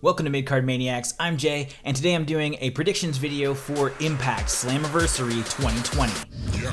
Welcome to Midcard Maniacs, I'm Jay, and today I'm doing a predictions video for Impact Slammiversary 2020. Yeah.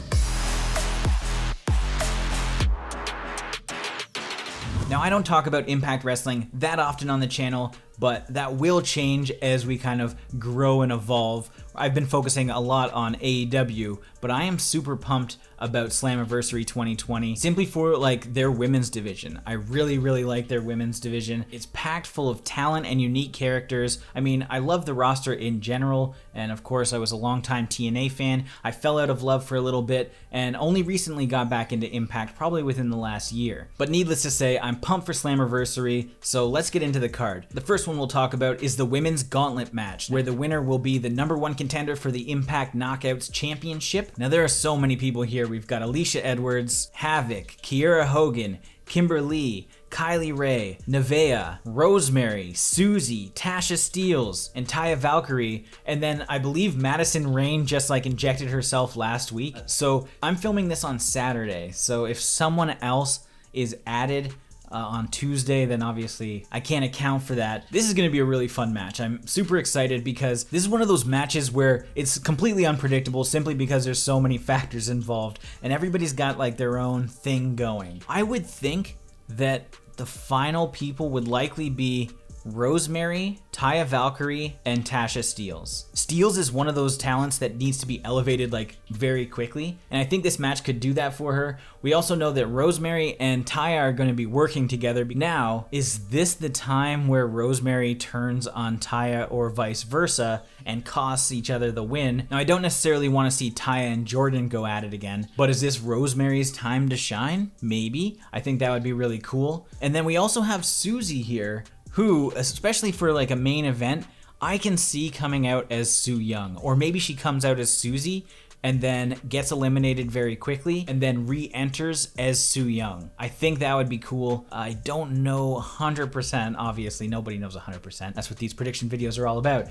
Now, I don't talk about Impact Wrestling that often on the channel, but that will change as we kind of grow and evolve. I've been focusing a lot on AEW, but I am super pumped about Slammiversary 2020 simply for like their women's division. I really like their women's division. It's packed full of talent and unique characters. I mean, I love the roster in general, and of course I was a longtime TNA fan. I fell out of love for a little bit and only recently got back into Impact, probably within the last year. But needless to say, I'm pumped for Slammiversary, so let's get into the card. The first one we'll talk about is the women's Gauntlet match, where the winner will be the #1 contender for the Impact Knockouts Championship. Now there are so many people here. We've got Alisha Edwards, Havok, Kiera Hogan, Kimber, Kylie Ray, Nevaeh, Rosemary, Susie, Tasha Steelz, and Taya Valkyrie, and then I believe Madison Rayne just like injected herself last week. So I'm filming this on Saturday, so if someone else is added on Tuesday, then obviously I can't account for that. This is going to be a really fun match. I'm super excited because this is one of those matches where it's completely unpredictable simply because there's so many factors involved and everybody's got like their own thing going. I would think that the final people would likely be Rosemary, Taya Valkyrie, and Tasha Steelz. Steelz is one of those talents that needs to be elevated like very quickly, and I think this match could do that for her. We also know that Rosemary and Taya are going to be working together. Now, is this the time where Rosemary turns on Taya or vice versa and costs each other the win? Now, I don't necessarily want to see Taya and Jordynne go at it again, but is this Rosemary's time to shine? Maybe. I think that would be really cool. And then we also have Susie here, who, especially for like a main event, I can see coming out as Su Yung, or maybe she comes out as Susie and then gets eliminated very quickly and then re-enters as Su Yung. I think that would be cool. I don't know 100%, obviously nobody knows 100%. That's what these prediction videos are all about.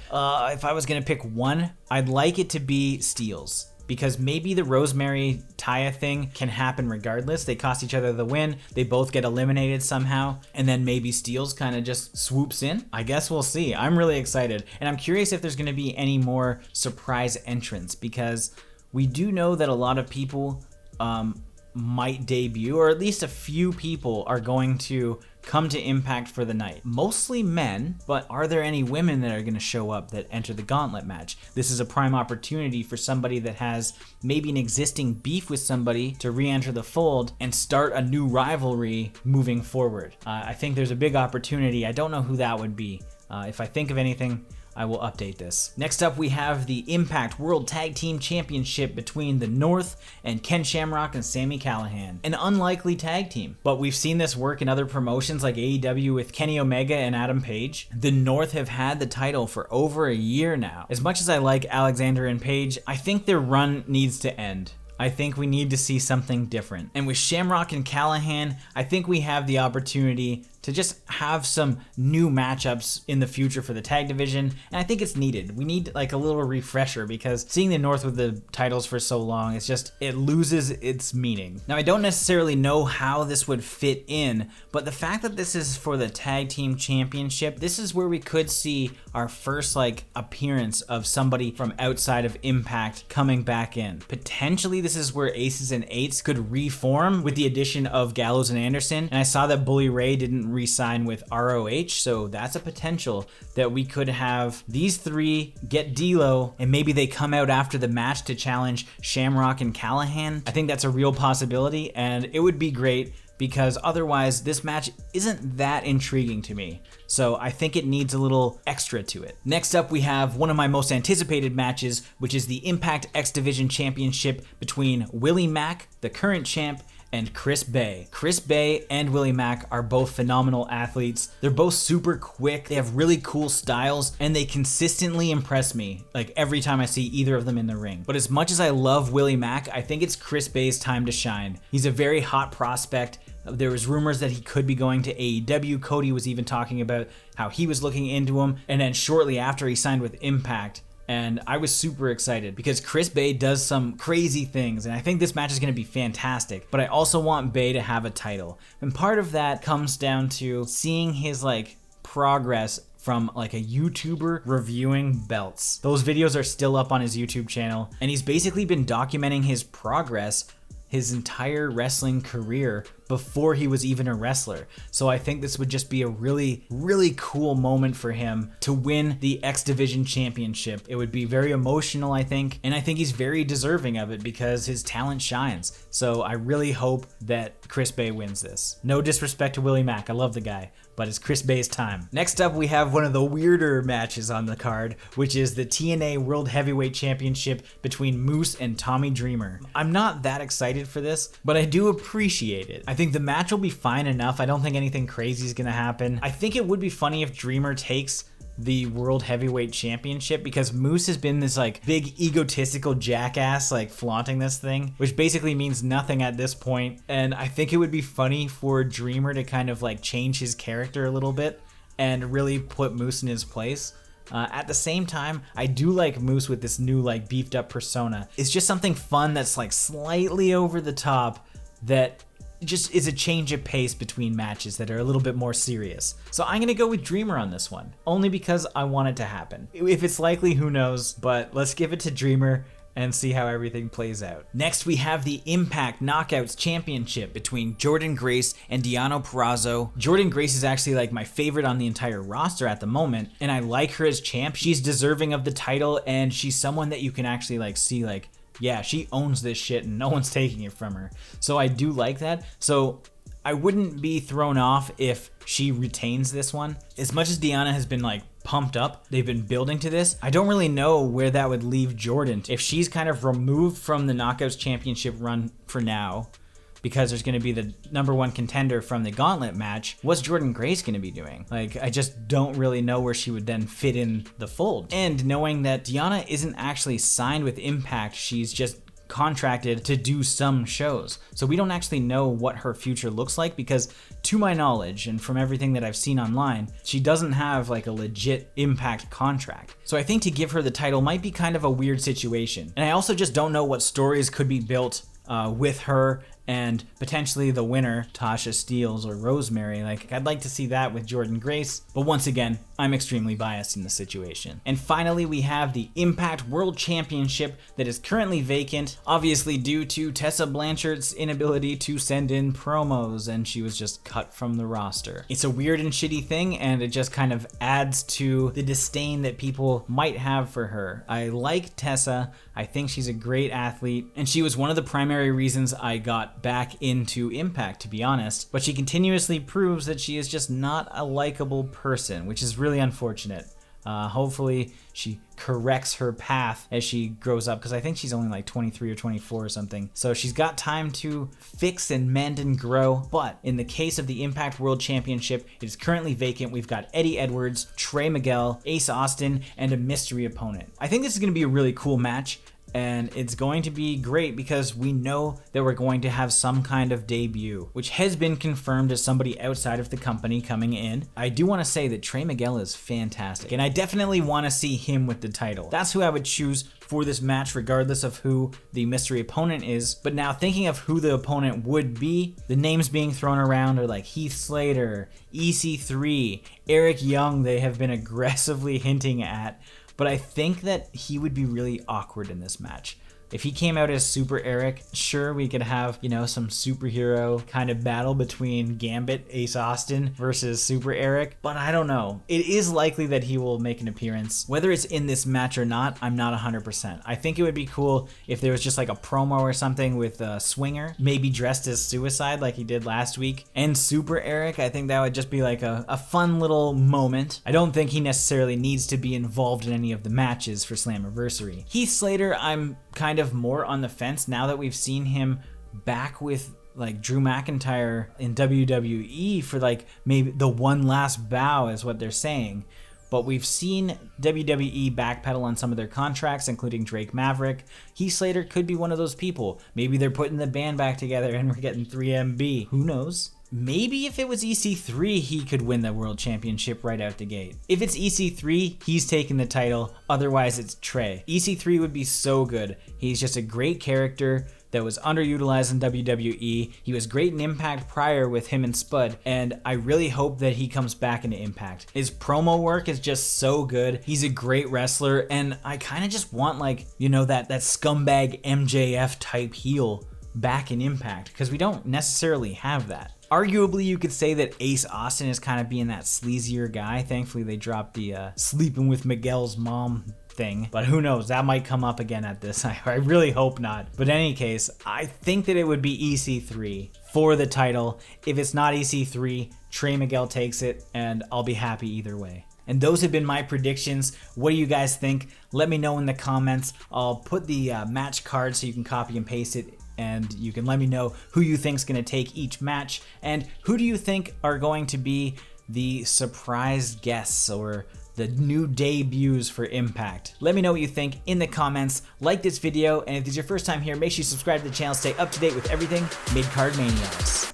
If I was gonna pick one, I'd like it to be Steelz, because maybe the Rosemary Taya thing can happen regardless. They cost each other the win, they both get eliminated somehow, and then maybe Steelz kind of just swoops in. I guess we'll see. I'm really excited, and I'm curious if there's gonna be any more surprise entrants, because we do know that a lot of people might debut, or at least a few people are going to come to Impact for the night. Mostly men, but are there any women that are going to show up that enter the Gauntlet match? This is a prime opportunity for somebody that has maybe an existing beef with somebody to re-enter the fold and start a new rivalry moving forward. I think there's a big opportunity. I don't know who that would be. If I think of anything, I will update this. Next up, we have the Impact World Tag Team Championship between the North and Ken Shamrock and Sami Callihan. An unlikely tag team, but we've seen this work in other promotions like AEW with Kenny Omega and Adam Page. The North have had the title for over a year now. As much as I like Alexander and Page, I think their run needs to end. I think we need to see something different. And with Shamrock and Callihan, I think we have the opportunity to just have some new matchups in the future for the tag division, and I think it's needed. We need like a little refresher, because seeing the North with the titles for so long, it loses its meaning. Now, I don't necessarily know how this would fit in, but the fact that this is for the tag team championship, this is where we could see our first like appearance of somebody from outside of Impact coming back in. Potentially this is where Aces and Eights could reform with the addition of Gallows and Anderson, and I saw that Bully Ray didn't re-sign with ROH, so that's a potential that we could have these three get D-Lo, and maybe they come out after the match to challenge Shamrock and Callihan. I think that's a real possibility, and it would be great, because otherwise this match isn't that intriguing to me. So I think it needs a little extra to it. Next up, we have one of my most anticipated matches, which is the Impact X Division Championship between Willie Mack, the current champ, and Chris Bey. Chris Bey and Willie Mack are both phenomenal athletes. They're both super quick, they have really cool styles, and they consistently impress me like every time I see either of them in the ring. But as much as I love Willie Mack, I think it's Chris Bey's time to shine. He's a very hot prospect. There was rumors that he could be going to AEW. Cody was even talking about how he was looking into him, and then shortly after he signed with Impact. And I was super excited because Chris Bey does some crazy things, and I think this match is going to be fantastic. But I also want Bey to have a title, and part of that comes down to seeing his like progress from like a YouTuber reviewing belts. Those videos are still up on his YouTube channel, and he's basically been documenting his progress his entire wrestling career before he was even a wrestler. So I think this would just be a really, really cool moment for him to win the X Division Championship. It would be very emotional, I think, and I think he's very deserving of it because his talent shines. So I really hope that Chris Bey wins this. No disrespect to Willie Mack, I love the guy, but it's Chris Bey's time. Next up, we have one of the weirder matches on the card, which is the TNA World Heavyweight Championship between Moose and Tommy Dreamer. I'm not that excited for this, but I do appreciate it. I think the match will be fine enough. I don't think anything crazy is gonna happen. I think it would be funny if Dreamer takes the World Heavyweight Championship because Moose has been this like big egotistical jackass like flaunting this thing, which basically means nothing at this point. And I think it would be funny for Dreamer to kind of like change his character a little bit and really put Moose in his place. At the same time, I do like Moose with this new like beefed up persona. It's just something fun that's like slightly over the top that just is a change of pace between matches that are a little bit more serious. So I'm gonna go with Dreamer on this one, only because I want it to happen. If it's likely, who knows, but let's give it to Dreamer and see how everything plays out. Next, we have the Impact Knockouts Championship between Jordynne Grace and Deonna Purrazo. Jordynne Grace is actually like my favorite on the entire roster at the moment, and I like her as champ. She's deserving of the title, and she's someone that you can actually like see like, yeah, she owns this shit and no one's taking it from her. So I do like that. So I wouldn't be thrown off if she retains this one. As much as Deonna has been like pumped up, they've been building to this, I don't really know where that would leave Jordynne. If she's kind of removed from the Knockouts Championship run for now, because there's going to be the #1 contender from the Gauntlet match, what's Jordynne Grace going to be doing? Like, I just don't really know where she would then fit in the fold. And knowing that Deonna isn't actually signed with Impact, she's just contracted to do some shows. So we don't actually know what her future looks like because to my knowledge and from everything that I've seen online, she doesn't have like a legit Impact contract. So I think to give her the title might be kind of a weird situation. And I also just don't know what stories could be built with her and potentially the winner, Tasha, Steelz, or Rosemary. Like, I'd like to see that with Jordynne Grace, but once again, I'm extremely biased in the situation. And finally, we have the Impact World Championship that is currently vacant, obviously due to Tessa Blanchard's inability to send in promos, and she was just cut from the roster. It's a weird and shitty thing, and it just kind of adds to the disdain that people might have for her. I like Tessa. I think she's a great athlete, and she was one of the primary reasons I got back into Impact, to be honest, but she continuously proves that she is just not a likable person, which is really unfortunate. Hopefully she corrects her path as she grows up, because I think she's only like 23 or 24 or something. So she's got time to fix and mend and grow. But in the case of the Impact World Championship, it is currently vacant. We've got Eddie Edwards, Trey Miguel, Ace Austin, and a mystery opponent. I think this is going to be a really cool match. And it's going to be great because we know that we're going to have some kind of debut, which has been confirmed as somebody outside of the company coming in. I do want to say that Trey Miguel is fantastic, and I definitely want to see him with the title. That's who I would choose for this match, regardless of who the mystery opponent is. But now thinking of who the opponent would be, the names being thrown around are like Heath Slater, EC3, Eric Young, they have been aggressively hinting at. But I think that he would be really awkward in this match. If he came out as Super Eric, sure, we could have, you know, some superhero kind of battle between Gambit, Ace Austin versus Super Eric, but I don't know. It is likely that he will make an appearance. Whether it's in this match or not, I'm not 100%. I think it would be cool if there was just like a promo or something with a Swinger, maybe dressed as Suicide like he did last week, and Super Eric. I think that would just be like a fun little moment. I don't think he necessarily needs to be involved in any of the matches for Slammiversary. Heath Slater, I'm kind of more on the fence now that we've seen him back with like Drew McIntyre in WWE for like maybe the one last bow is what they're saying. But we've seen WWE backpedal on some of their contracts, including Drake Maverick. Heath Slater could be one of those people. Maybe they're putting the band back together and we're getting 3MB. Who knows? Maybe if it was EC3, he could win the world championship right out the gate. If it's EC3, he's taking the title. Otherwise, it's Trey. EC3 would be so good. He's just a great character that was underutilized in WWE. He was great in Impact prior with him and Spud, and I really hope that he comes back into Impact. His promo work is just so good. He's a great wrestler, and I kind of just want, like, you know, that scumbag MJF type heel back in Impact, because we don't necessarily have that. Arguably, you could say that Ace Austin is kind of being that sleazier guy. Thankfully, they dropped the sleeping with Miguel's mom thing, but who knows, that might come up again at this. I really hope not. But in any case, I think that it would be EC3 for the title. If it's not EC3, Trey Miguel takes it, and I'll be happy either way. And those have been my predictions. What do you guys think? Let me know in the comments. I'll put the match card so you can copy and paste it, and you can let me know who you think's going to take each match, and who do you think are going to be the surprise guests or the new debuts for Impact. Let me know what you think in the comments. Like this video, and if this is your first time here, make sure you subscribe to the channel to stay up to date with everything Midcard Maniacs.